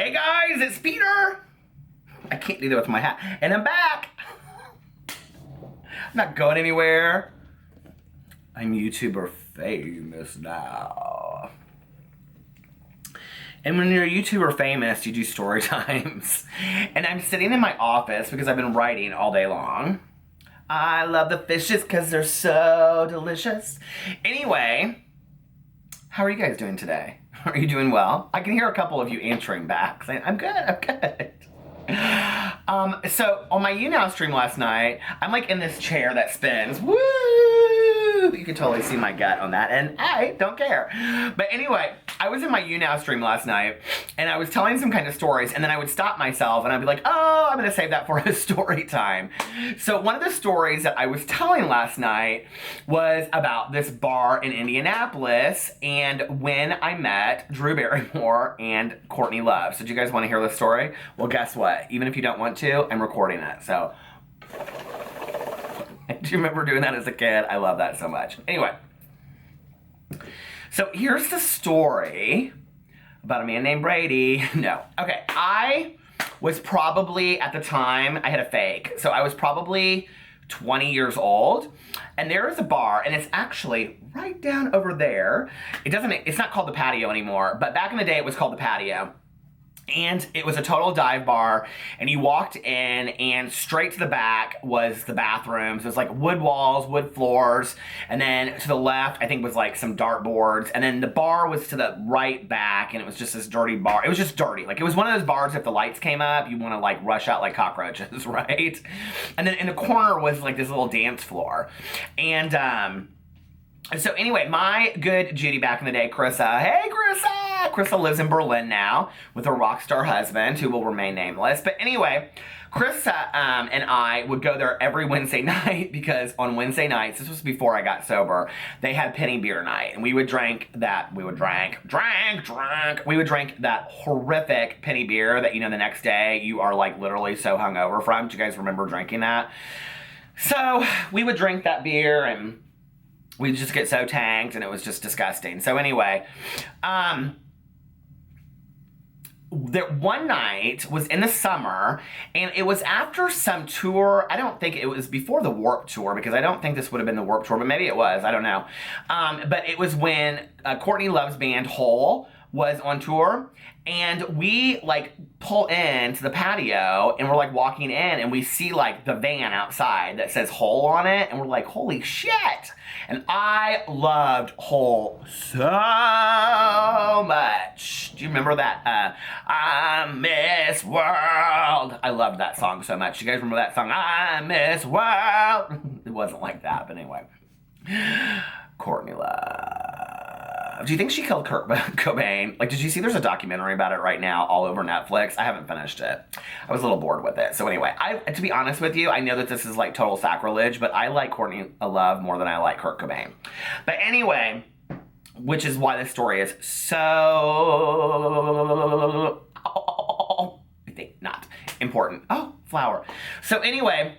Hey guys, it's Peter. I can't do that with my hat. And I'm back. I'm not going anywhere. I'm YouTuber famous now. And when you're a YouTuber famous, you do story times. And I'm sitting in my office because I've been writing all day long. I love the fishes because they're so delicious. Anyway, how are you guys doing today? Are you doing well? I can hear a couple of you answering back saying, I'm good, I'm good. So on my YouNow stream last night, I'm like in this chair that spins. Woo! You can totally see my gut on that, and I don't care. But anyway, I was in my YouNow stream last night, and I was telling some kind of stories, and then I would stop myself, and I'd be like, oh, I'm gonna save that for a story time. So one of the stories that I was telling last night was about this bar in Indianapolis, and when I met Drew Barrymore and Courtney Love. So do you guys wanna hear this story? Well, guess what? Even if you don't want to, I'm recording it, so. Do you remember doing that as a kid? I love that so much. Anyway, so here's the story about a man named Brady. No. Okay, I was probably, at the time, I had a fake. So I was probably 20 years old. And there is a bar, and it's actually right down over there. It's not called the Patio anymore, but back in the day it was called the Patio. And it was a total dive bar, and you walked in, and straight to the back was the bathrooms. It was like wood walls, wood floors, and then to the left, I think, was like some dartboards, and then the bar was to the right back, and it was just this dirty bar. It was just dirty. Like, it was one of those bars, if the lights came up, you want to, like, rush out like cockroaches, right? And then in the corner was, like, this little dance floor. And so anyway, my good Judy back in the day, Chrissa. Hey, Chrissa! Chrissa lives in Berlin now with her rock star husband, who will remain nameless. But anyway, Chrissa and I would go there every Wednesday night because on Wednesday nights, this was before I got sober, they had penny beer night. And we would drink that horrific penny beer that, you know, the next day you are like literally so hungover from. Do you guys remember drinking that? So we would drink that beer and we'd just get so tanked, and it was just disgusting. So anyway, one night was in the summer, and it was after some tour. I don't think it was before the Warped Tour, because I don't think this would have been the Warped Tour, but maybe it was. I don't know. But it was when Courtney Love's band Hole was on tour, and we like pull into the patio, and we're like walking in, and we see like the van outside that says Hole on it, and we're like, holy shit. And I loved Hole so much. Do you remember that? I Miss World. I loved that song so much. You guys remember that song? I Miss World. It wasn't like that, but anyway. Courtney Love. Do you think she killed Kurt Cobain? Like, did you see there's a documentary about it right now all over Netflix? I haven't finished it. I was a little bored with it. So anyway, to be honest with you, I know that this is like total sacrilege, but I like Courtney Love more than I like Kurt Cobain. But anyway, which is why this story is so, I think, not important. Oh, flower. So anyway,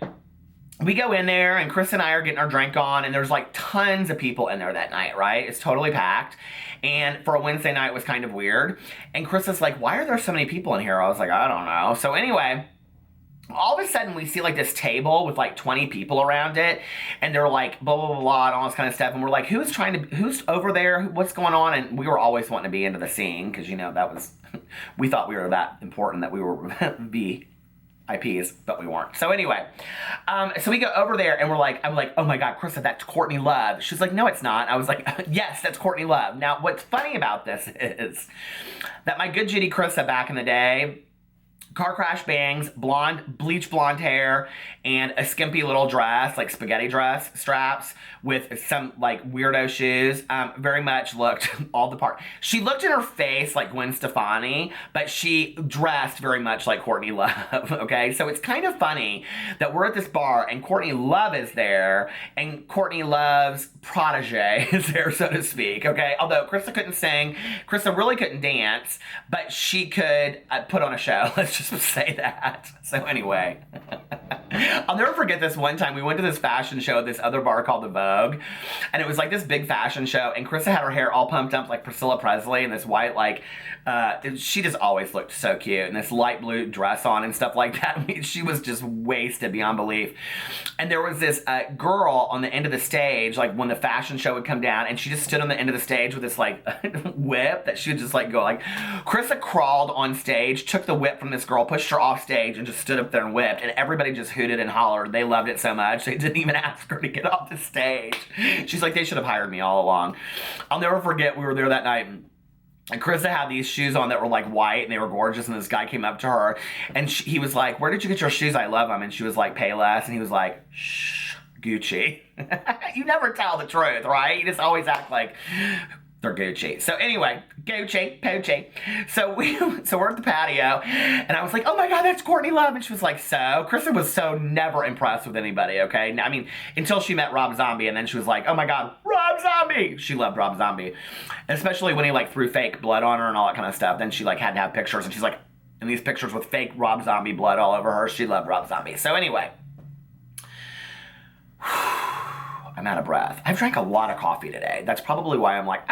we go in there, and Chris and I are getting our drink on, and there's like tons of people in there that night, right? It's totally packed. And for a Wednesday night, it was kind of weird. And Chris is like, why are there so many people in here? I was like, I don't know. So anyway, all of a sudden we see like this table with like 20 people around it, and they're like blah, blah, blah, blah, and all this kind of stuff. And we're like, who's over there? What's going on? And we were always wanting to be into the scene because, you know, that was, we thought we were that important that we were VIPs, but we weren't. So anyway, so we go over there, and I'm like, oh my God, Chrissa, that's Courtney Love. She's like, no, it's not. I was like, yes, that's Courtney Love. Now, what's funny about this is that my good Judy Chrissa back in the day, car crash bangs, bleach blonde hair, and a skimpy little dress, like spaghetti dress straps with some like weirdo shoes, very much looked all the part. She looked in her face like Gwen Stefani, but she dressed very much like Courtney Love, okay? So it's kind of funny that we're at this bar, and Courtney Love is there, and Courtney Love's protege is there, so to speak, okay? Although Chrissa couldn't sing, Chrissa really couldn't dance, but she could put on a show, let's just just say that. So anyway, I'll never forget this one time. We went to this fashion show at this other bar called the Vogue, and it was like this big fashion show, and Chrissa had her hair all pumped up like Priscilla Presley and this white, like, she just always looked so cute, and this light blue dress on and stuff like that. I mean, she was just wasted beyond belief. And there was this girl on the end of the stage, like when the fashion show would come down, and she just stood on the end of the stage with this like whip that she would just like go like. Chrissa crawled on stage, took the whip from this girl, pushed her off stage, and just stood up there and whipped, and everybody just hooted and hollered. They loved it so much they didn't even ask her to get off the stage. She's like, they should have hired me all along. I'll never forget, we were there that night, and Chrissa had these shoes on that were like white, and they were gorgeous, and this guy came up to her, and he was like, where did you get your shoes? I love them. And she was like, Payless, and he was like, shh, Gucci. You never tell the truth, right? You just always act like they're Gucci. So anyway, Gucci, Poochie. So we're at the patio, and I was like, oh my God, that's Courtney Love. And she was like, so? Chrissa was so never impressed with anybody, okay? I mean, until she met Rob Zombie, and then she was like, oh my God, Rob Zombie. She loved Rob Zombie. Especially when he like threw fake blood on her and all that kind of stuff. Then she like had to have pictures, and she's like, in these pictures with fake Rob Zombie blood all over her. She loved Rob Zombie. So anyway, I'm out of breath. I've drank a lot of coffee today. That's probably why I'm like,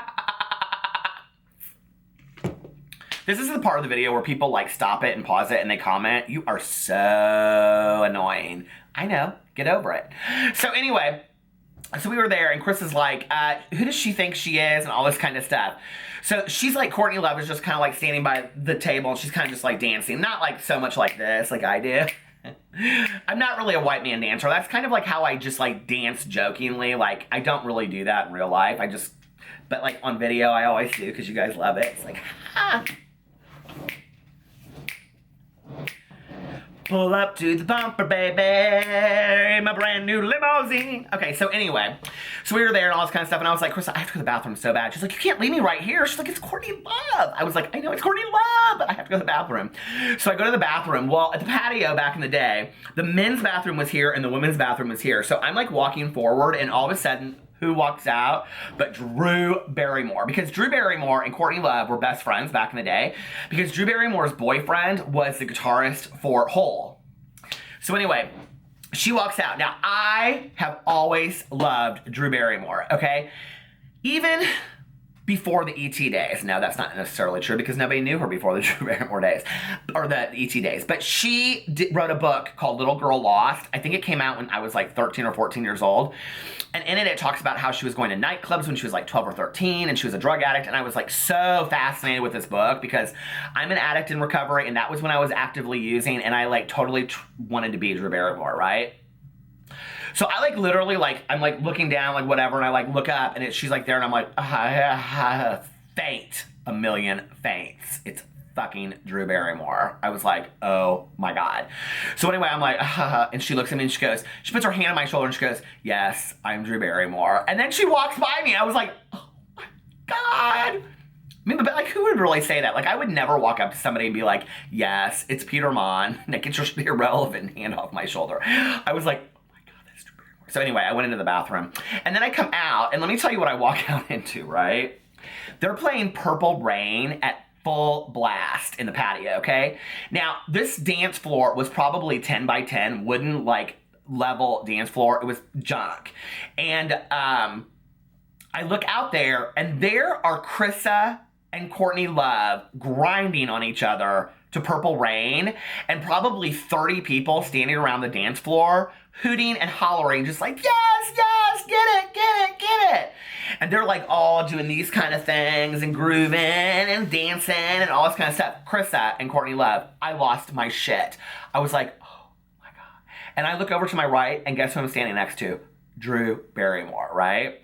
This is the part of the video where people like stop it and pause it and they comment. You are so annoying. I know. Get over it. So anyway, so we were there, and Chris is like, who does she think she is, and all this kind of stuff. So she's like, Courtney Love is just kind of like standing by the table, and she's kind of just like dancing. Not like so much like this, like I do. I'm not really a white man dancer. That's kind of like how I just like dance jokingly. Like, I don't really do that in real life. But like on video, I always do because you guys love it. It's like, ha. Pull up to the bumper, baby, my brand new limousine. Okay, so anyway, so we were there and all this kind of stuff, and I was like, Chrissa, I have to go to the bathroom so bad. She's like, you can't leave me right here. She's like, it's Courtney Love. I was like, I know it's Courtney Love, but I have to go to the bathroom. So I go to the bathroom. Well, at the patio back in the day, the men's bathroom was here and the women's bathroom was here. So I'm like walking forward, and all of a sudden, who walks out but Drew Barrymore? Because Drew Barrymore and Courtney Love were best friends back in the day, because Drew Barrymore's boyfriend was the guitarist for Hole. So anyway, she walks out. Now, I have always loved Drew Barrymore, okay? Even before the E.T. days. No, that's not necessarily true, because nobody knew her before the Drew Barrymore days, or the E.T. days. But she wrote a book called Little Girl Lost. I think it came out when I was like 13 or 14 years old. And in it talks about how she was going to nightclubs when she was like 12 or 13, and she was a drug addict. And I was like so fascinated with this book, because I'm an addict in recovery, and that was when I was actively using, and I like totally wanted to be Drew Barrymore, right? So I like literally like, I'm like looking down like whatever, and I like look up, and she's like there, and I'm like, faint, a million faints. It's fucking Drew Barrymore. I was like, oh my God. So anyway, I'm like, and she looks at me and she puts her hand on my shoulder and she goes, yes, I'm Drew Barrymore. And then she walks by me. I was like, oh my God. I mean, but like, who would really say that? Like, I would never walk up to somebody and be like, yes, it's Peter Monn. Now get your irrelevant hand off my shoulder. I was like, oh my God, that's Drew Barrymore. So anyway, I went into the bathroom, and then I come out, and let me tell you what I walk out into, right? They're playing Purple Rain at full blast in the patio, okay? Now, this dance floor was probably 10 by 10, wooden, like, level dance floor. It was junk. And I look out there, and there are Chrissa and Courtney Love grinding on each other to Purple Rain, and probably 30 people standing around the dance floor hooting and hollering, just like, yes, yes, get it, get it, get it. And they're like all doing these kind of things and grooving and dancing and all this kind of stuff. Chrissa and Courtney Love, I lost my shit. I was like, oh my God. And I look over to my right, and guess who I'm standing next to? Drew Barrymore, right?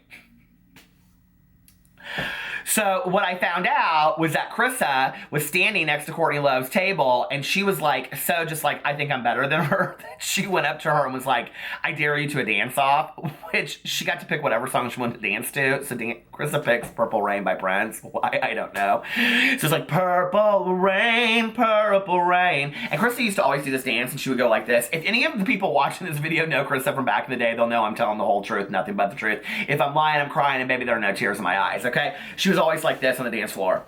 So what I found out was that Chrissa was standing next to Courtney Love's table, and she was like, so just like, I think I'm better than her. She went up to her and was like, I dare you to a dance-off, which she got to pick whatever song she wanted to dance to. So Chrissa picks Purple Rain by Prince. Why? I don't know. So it's like, purple rain, purple rain. And Chrissa used to always do this dance, and she would go like this. If any of the people watching this video know Chrissa from back in the day, they'll know I'm telling the whole truth, nothing but the truth. If I'm lying, I'm crying, and baby, there are no tears in my eyes, okay? She was always like this on the dance floor.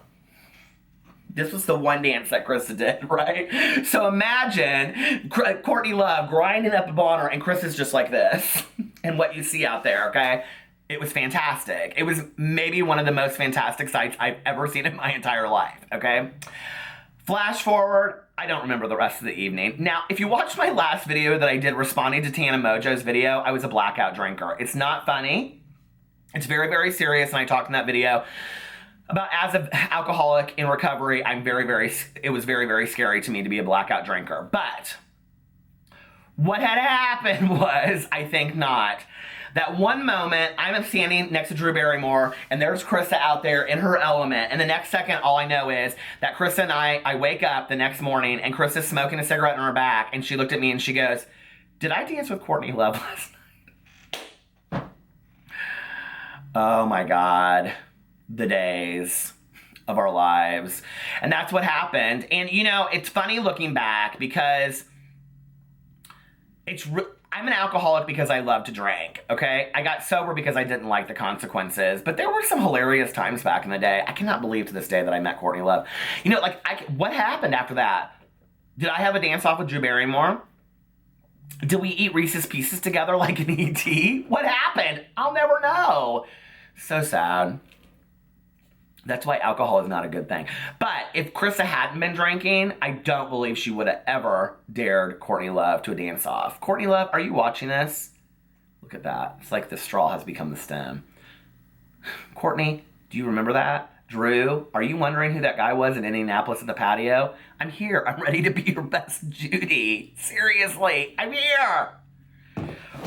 This was the one dance that Chrissa did, right? So imagine Courtney Love grinding up a boner and Chrissa's just like this. And what you see out there, okay? It was fantastic. It was maybe one of the most fantastic sights I've ever seen in my entire life, okay? Flash forward, I don't remember the rest of the evening. Now, if you watched my last video that I did responding to Tana Mojo's video, I was a blackout drinker. It's not funny. It's very, very serious, and I talked in that video about as an alcoholic in recovery, it was very, very scary to me to be a blackout drinker. But what had happened was, I think not, that one moment, I'm standing next to Drew Barrymore, and there's Chrissa out there in her element, and the next second, all I know is that Chrissa and I wake up the next morning, and Chrissa's smoking a cigarette in her back, and she looked at me and she goes, "Did I dance with Courtney Love last night?" Oh my God. The days of our lives. And that's what happened. And, you know, it's funny looking back because I'm an alcoholic because I love to drink, okay? I got sober because I didn't like the consequences, but there were some hilarious times back in the day. I cannot believe to this day that I met Courtney Love. You know, like, what happened after that? Did I have a dance-off with Drew Barrymore? Did we eat Reese's Pieces together like an E.T.? What happened? I'll never know. So sad. That's why alcohol is not a good thing. But if Chrissa hadn't been drinking, I don't believe she would have ever dared Courtney Love to a dance-off. Courtney Love, are you watching this? Look at that. It's like the straw has become the stem. Courtney, do you remember that? Drew, are you wondering who that guy was in Indianapolis at the patio? I'm here. I'm ready to be your best Judy. Seriously, I'm here.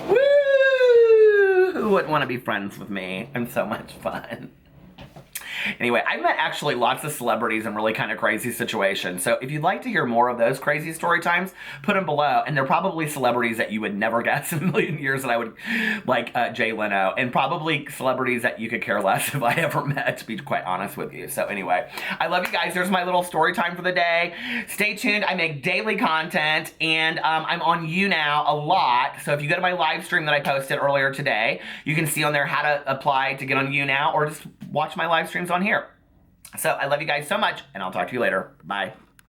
Woo! Who wouldn't want to be friends with me? I'm so much fun. Anyway, I've met actually lots of celebrities in really kind of crazy situations. So if you'd like to hear more of those crazy story times, put them below. And they're probably celebrities that you would never guess in a million years that I would, like Jay Leno. And probably celebrities that you could care less if I ever met, to be quite honest with you. So anyway, I love you guys. There's my little story time for the day. Stay tuned. I make daily content. And I'm on YouNow a lot. So if you go to my live stream that I posted earlier today, you can see on there how to apply to get on YouNow, or just watch my live streams on here. So I love you guys so much, and I'll talk to you later. Bye.